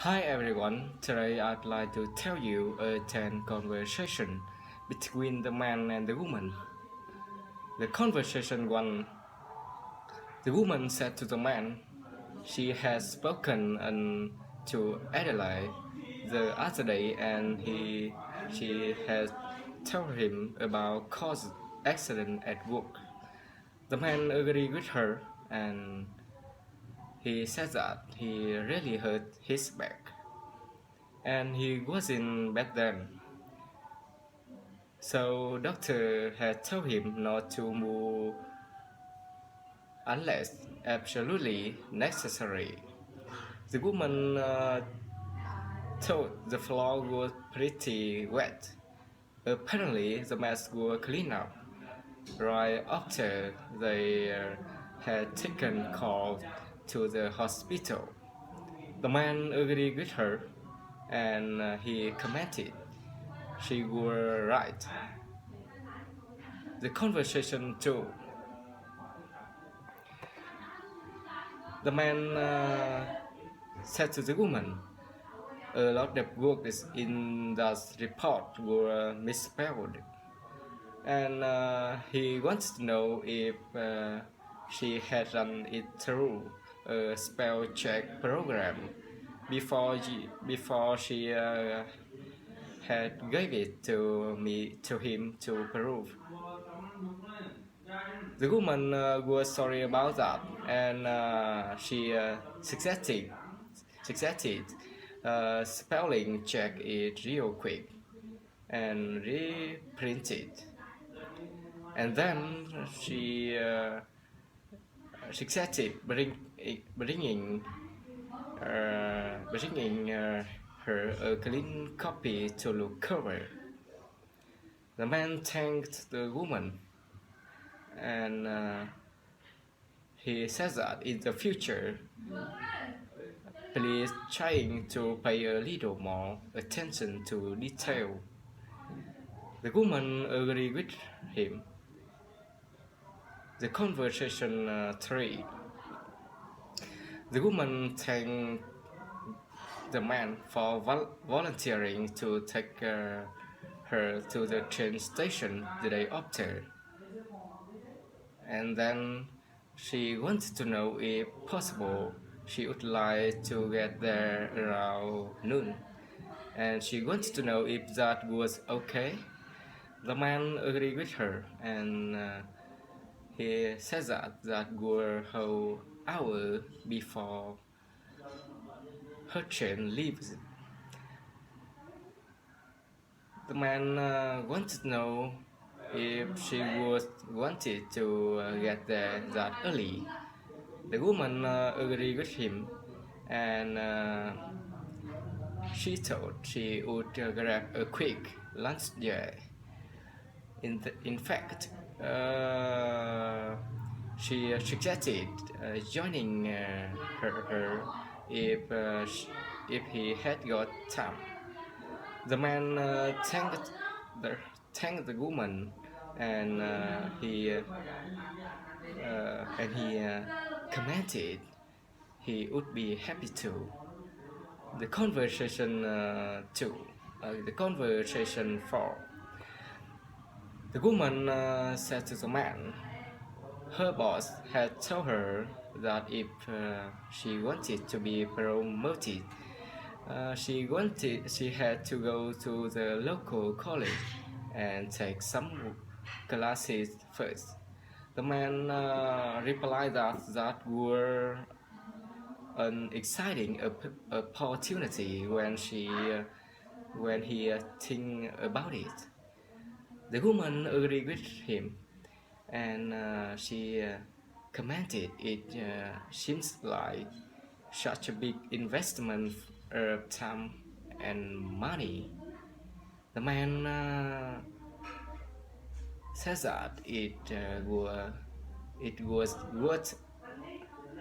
Hi everyone, today I'd like to tell you a 10 conversation between the man and the woman. The conversation 1. The woman said to the man, she has spoken to Adelaide the other day and she has told him about caused accident at work. The man agreed with her and he said that he really hurt his back and he was in bed then. So doctor had told him not to move unless absolutely necessary. The woman thought the floor was pretty wet. Apparently, the mess was cleaned up right after they had taken call to the hospital. The man agreed with her, and he commented, "She was right." The conversation too. The man said to the woman, "A lot of words in that report were misspelled, and he wants to know if she had run it through a spell check program before she had gave it to him to prove." The woman was sorry about that, and she suggested spelling check it real quick and reprint it. And then she suggested bringing her a clean copy to look over. The man thanked the woman, and he says that in the future, please trying to pay a little more attention to detail. The woman agreed with him. The conversation 3. The woman thanked the man for volunteering to take her to the train station the day after. And then she wanted to know if possible she would like to get there around noon. And she wanted to know if that was okay. The man agreed with her, and he said that were whole hour before her train leaves. The man wanted to know if she was wanted to get there that early. The woman agreed with him, and she thought she would grab a quick lunch there. In fact, she suggested joining her if he had got time. The man thanked the woman, and he commented he would be happy to. The conversation 2. The conversation 4. The woman said to the man, her boss had told her that if she wanted to be promoted, she had to go to the local college and take some classes first. The man replied that were an exciting opportunity when he think about it. The woman agreed with him, and she commented it seems like such a big investment of time and money. The man says that it was worth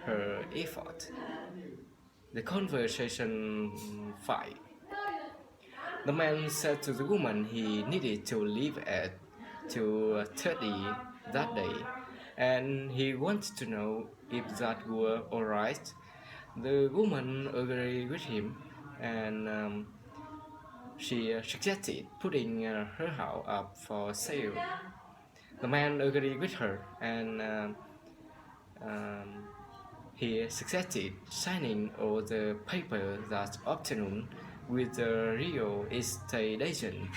her effort. The conversation 5. The man said to the woman he needed to leave at 2:30 that day, and he wanted to know if that were alright. The woman agreed with him, and she suggested putting her house up for sale. The man agreed with her, and um, he suggested signing all the paper that afternoon with the real estate agent.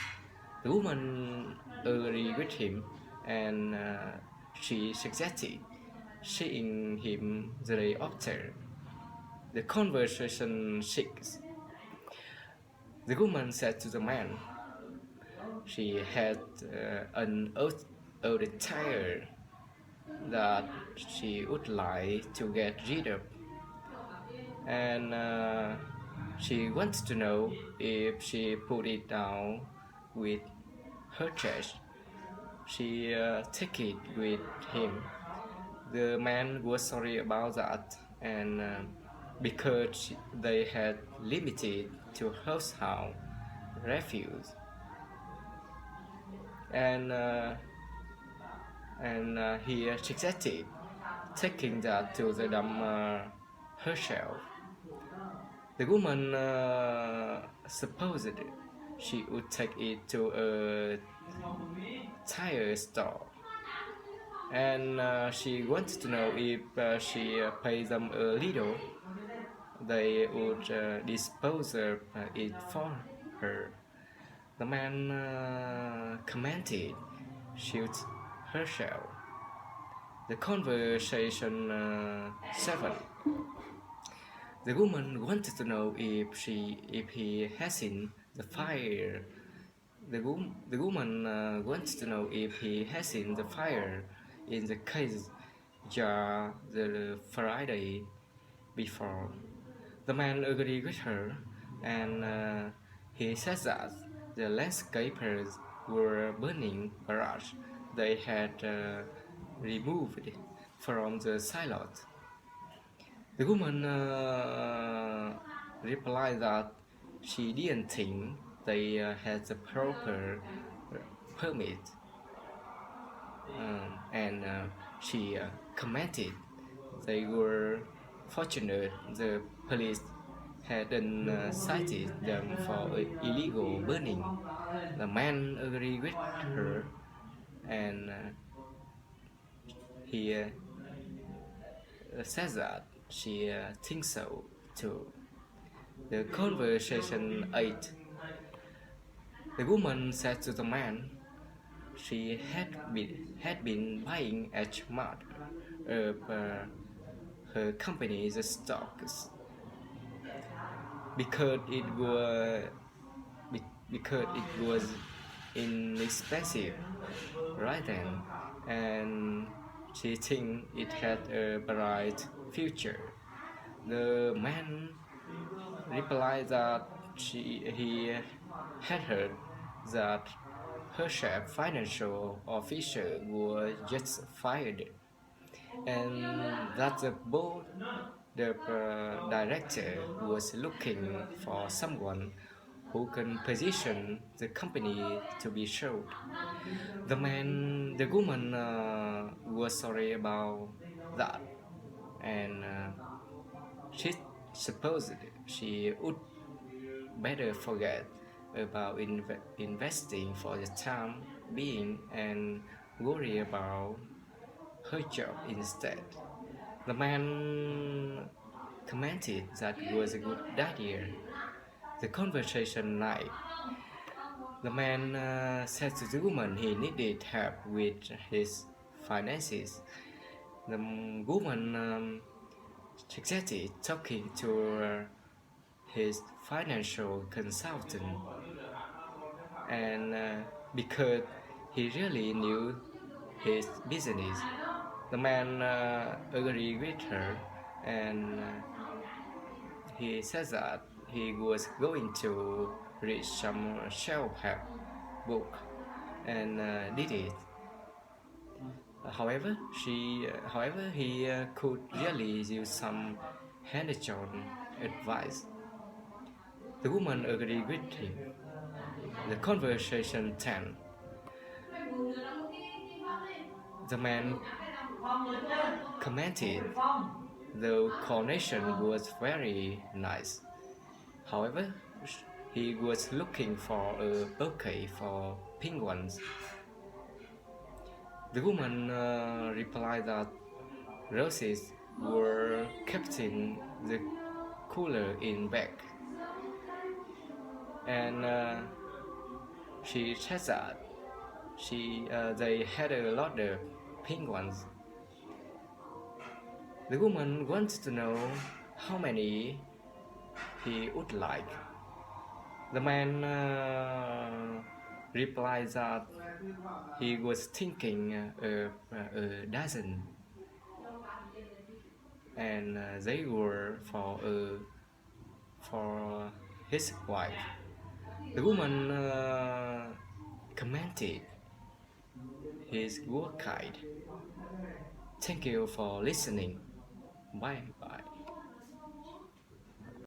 The woman agreed with him, and she suggested seeing him the day after. The conversation shakes. The woman said to the man she had an old tire that she would like to get rid of, and she wants to know if she put it down with her trash. She take it with him. The man was sorry about that, and because they had limited to household refuse, and he suggested taking that to the dump herself. The woman supposed she would take it to a tire store, and she wanted to know if she paid them a little, they would dispose of it for her. The man commented, shoot herself. The conversation 7. The woman wanted to know if he has seen the fire. The woman wants to know if he has seen the fire in the case jar the Friday before. The man agreed with her, and he says that the landscapers were burning brush they had removed from the silot. The woman replied that she didn't think they had the proper permit, and she commented they were fortunate the police hadn't cited them for illegal burning. The man agreed with her, and he says that she thinks so too. The conversation 8. The woman said to the man she had been buying as much of her company's stocks because it was inexpensive right then, and she think it had a bright future. The man replied that he had heard that her chief financial officer was just fired, and that the board the director was looking for someone who can position the company to be sold. The woman was sorry about that, and she supposed she would better forget about investing for the time being and worry about her job instead. The man commented that was a good idea. The conversation night. The man said to the woman he needed help with his finances. The woman suggested talking to his financial consultant, and because he really knew his business, the man agreed with her, and he said that he was going to read some self-help book, and did it. However, he could really use some hands-on advice. The woman agreed with him. The conversation 10. The man commented the connection was very nice. However, he was looking for a bouquet for penguins. The woman replied that roses were kept in the cooler in back, and she said that they had a lot of penguins. The woman wanted to know how many he would like. The man replied that he was thinking of a dozen, and they were for his wife. The woman commented, "He's good kind. Thank you for listening. Bye bye."